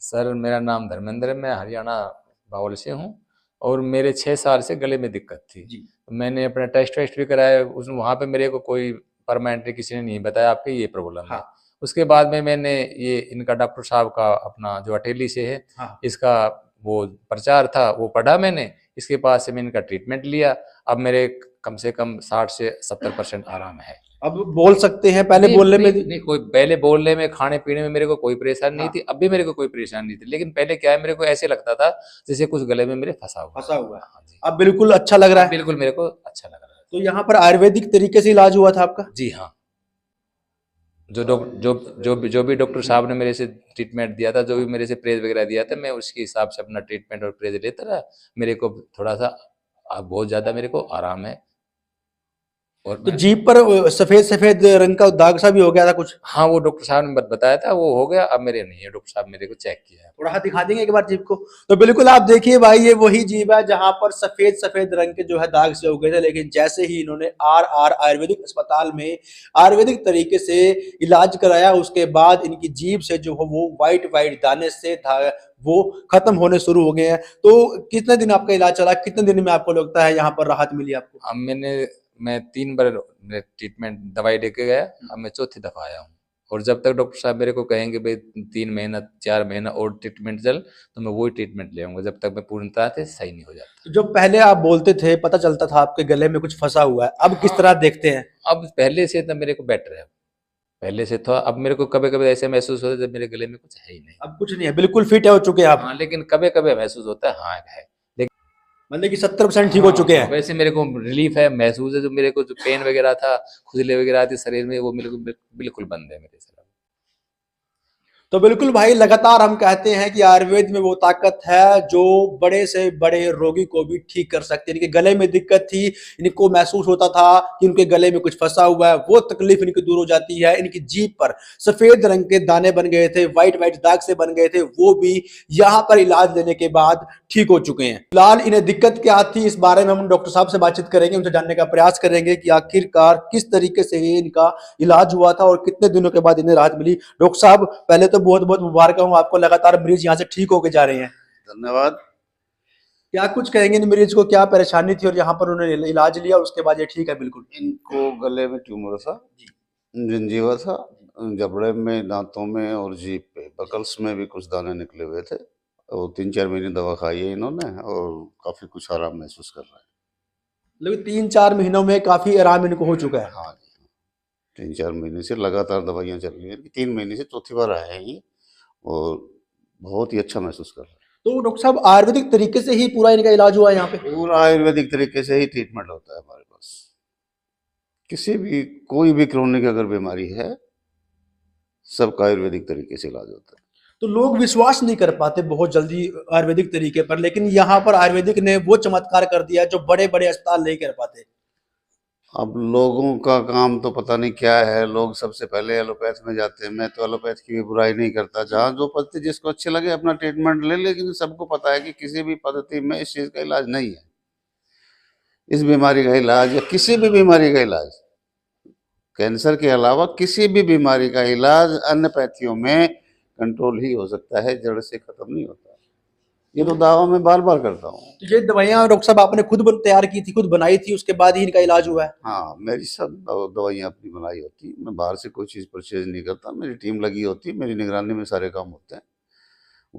Sir मेरा नाम धर्मेंद्र है, मैं हरियाणा बावल से हूँ और मेरे 6 साल से गले में दिक्कत थी। जी। मैंने अपना टेस्ट वेस्ट भी कराया, उस वहाँ पे मेरे को कोई परमानेंटली किसी ने नहीं बताया आपके ये प्रॉब्लम है। हाँ। उसके बाद में मैंने ये इनका डॉक्टर साहब का अपना जो अटेली से है हाँ। इसका वो प्रचार था वो पढ़ा मैंने, इसके पास से मैंने इनका ट्रीटमेंट लिया। अब मेरे कम से कम 60 से 70% आराम है। अब बोल सकते हैं, पहले नहीं बोलने नहीं में नहीं, कोई पहले बोलने में खाने पीने में मेरे को कोई परेशानी नहीं हाँ, थी, अब भी मेरे को कोई परेशानी नहीं थी, लेकिन पहले क्या है मेरे को ऐसे लगता था जैसे कुछ गले में मेरे फंसा हुआ फंसा है। हुआ है। हाँ जी। अब बिल्कुल अच्छा लग रहा अब है। बिल्कुल मेरे को अच्छा लग रहा है। तो यहाँ पर आयुर्वेदिक तरीके से इलाज हुआ था आपका? जी हाँ। जो भी डॉक्टर साहब ने मेरे से ट्रीटमेंट दिया था, जो भी मेरे से प्रेज वगैरह दिया था, मैं उसके हिसाब से अपना ट्रीटमेंट और प्रेज लेता रहा। मेरे को थोड़ा सा अब बहुत ज्यादा मेरे को आराम है। और तो मैं जीभ पर सफेद सफेद रंग का दाग सा भी हो गया था कुछ? हाँ, वो डॉक्टर साहब ने बताया था वो हो गया, अब मेरे नहीं है। डॉक्टर साहब मेरे को चेक किया है। थोड़ा हाथ दिखा देंगे एक बार जीभ को? तो बिल्कुल आप देखिए भाई, ये वही जीभ है जहां पर सफेद सफेद रंग के जो है दाग से हो गए थे, लेकिन जैसे ही इन्होंने आर आर आयुर्वेदिक अस्पताल में आयुर्वेदिक तरीके से इलाज कराया, उसके बाद इनकी जीभ से जो है वो व्हाइट व्हाइट दाने से वो खत्म होने शुरू हो गए हैं। तो कितने दिन आपका इलाज चला, कितने दिन में आपको लगता है यहाँ पर राहत मिली आपको? अब मैं 3 बार ट्रीटमेंट दवाई लेके गया, अब मैं चौथी दफा आया हूँ। और जब तक डॉक्टर साहब मेरे को कहेंगे भाई 3 महीना 4 महीना और ट्रीटमेंट चल, तो मैं वही ट्रीटमेंट ले आऊंगा जब तक मैं पूर्णतः से सही नहीं हो जाता। तो जो पहले आप बोलते थे, पता चलता था आपके गले में कुछ फंसा हुआ है, अब किस हाँ, तरह देखते हैं? अब पहले से तो मेरे को बेटर है। पहले से था, अब मेरे को कभी कभी ऐसे महसूस होता है जब मेरे गले में कुछ है ही नहीं। अब कुछ नहीं है, बिल्कुल फिट हो चुके हैं आप? हाँ, लेकिन कभी कभी महसूस होता है हाँ है, लेकिन मतलब कि 70% ठीक हो हाँ चुके हाँ, हैं। वैसे मेरे को रिलीफ है, महसूस है। जो मेरे को जो पेन वगैरह था, खुजली वगैरह आती शरीर में, वो मेरे को बिल्कुल बंद है मेरे से। तो बिल्कुल भाई, लगातार हम कहते हैं कि आयुर्वेद में वो ताकत है जो बड़े से बड़े रोगी को भी ठीक कर सकती है। इनके गले में दिक्कत थी, इनको महसूस होता था कि उनके गले में कुछ फंसा हुआ है, वो तकलीफ इनकी दूर हो जाती है। इनकी जीभ पर सफेद रंग के दाने बन गए थे, व्हाइट व्हाइट दाग से बन गए थे, वो भी यहाँ पर इलाज लेने के बाद ठीक हो चुके हैं। फिलहाल इन्हें दिक्कत क्या थी, इस बारे में हम डॉक्टर साहब से बातचीत करेंगे, उनसे जानने का प्रयास करेंगे कि आखिरकार किस तरीके से इनका इलाज हुआ था और कितने दिनों के बाद इन्हें राहत मिली। डॉक्टर साहब, पहले तो बहुत बहुत मुबारक हूँ आपको, लगातार मरीज यहाँ से ठीक होके जा रहे हैं। धन्यवाद। क्या कुछ कहेंगे इन मरीज को, क्या परेशानी थी और यहाँ पर उन्होंने इलाज लिया उसके बाद ये ठीक है बिल्कुल? इनको गले में ट्यूमर था, जंजीवा था, जबड़े में, दांतों में और जीभ पे, बकल्स में भी कुछ दाने निकले हुए थे। और 3-4 महीने दवा खाई है इन्होंने और काफी कुछ आराम महसूस कर रहे हैं। लेकिन 3-4 महीनों में काफी आराम इनको हो चुका है? हाँ जी, 3-4 महीने से लगातार दवाइयाँ चल रही हैं। 3 महीने से चौथी बार आए हैं ये और बहुत ही अच्छा महसूस कर रहे हैं। तो डॉक्टर साहब, आयुर्वेदिक तरीके से ही पूरा इनका इलाज हुआ है यहाँ पे? पूरा आयुर्वेदिक तरीके से ही ट्रीटमेंट होता है हमारे पास। किसी भी कोई भी क्रोनिक अगर बीमारी है, सबका आयुर्वेदिक तरीके से इलाज होता है। तो लोग विश्वास नहीं कर पाते बहुत जल्दी आयुर्वेदिक तरीके पर, लेकिन यहाँ पर आयुर्वेदिक ने वो चमत्कार कर दिया जो बड़े बड़े अस्पताल नहीं कर पाते। अब लोगों का काम तो पता नहीं क्या है, लोग सबसे पहले एलोपैथ में जाते हैं। मैं तो एलोपैथ की भी बुराई नहीं करता, जहाँ जो पद्धति जिसको अच्छी लगे अपना ट्रीटमेंट ले, लेकिन सबको पता है कि किसी भी पद्धति में इस चीज़ का इलाज नहीं है। इस बीमारी का इलाज या किसी भी बीमारी का इलाज, कैंसर के अलावा किसी भी बीमारी का इलाज एलोपैथियों में कंट्रोल ही हो सकता है, जड़ से खत्म नहीं होता। ये तो दावा मैं बार बार करता हूँ। तो ये दवाइयाँ डॉक्टर साहब आपने खुद तैयार की थी, खुद बनाई थी, उसके बाद ही इनका इलाज हुआ है? हाँ, मेरी सब दवाइयाँ अपनी बनाई होती हैं। मैं बाहर से कोई चीज़ परचेज नहीं करता, मेरी टीम लगी होती है, मेरी निगरानी में सारे काम होते हैं।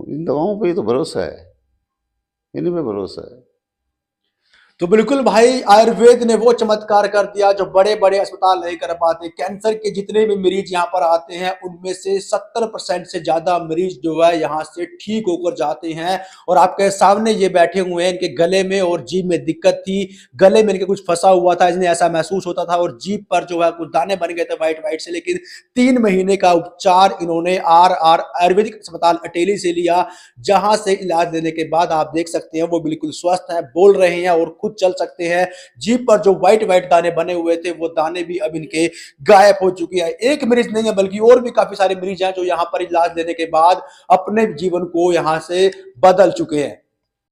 इन दवाओं पे ही तो भरोसा है, इन्हीं पे भरोसा है। तो बिल्कुल भाई, आयुर्वेद ने वो चमत्कार कर दिया जो बड़े बड़े अस्पताल नहीं कर पाते। कैंसर के जितने भी मरीज यहाँ पर आते हैं, उनमें से 70% से ज्यादा मरीज जो है यहाँ से ठीक होकर जाते हैं। और आपके सामने ये बैठे हुए हैं, इनके गले में और जीभ में दिक्कत थी, गले में इनके कुछ फंसा हुआ था, इन्हें ऐसा महसूस होता था, और जीभ पर जो है कुछ दाने बन गए थे व्हाइट व्हाइट से। लेकिन 3 महीने का उपचार इन्होंने आर आर आयुर्वेदिक अस्पताल अटेली से लिया, जहां से इलाज लेने के बाद आप देख सकते हैं वो बिल्कुल स्वस्थ है, बोल रहे हैं और खुद चल सकते हैं। जीभ पर जो व्हाइट व्हाइट दाने बने हुए थे, वो दाने भी अब इनके गायब हो चुके हैं। एक मरीज नहीं है, बल्कि और भी काफी सारे मरीज हैं जो यहाँ पर इलाज लेने के बाद अपने जीवन को यहाँ से बदल चुके हैं।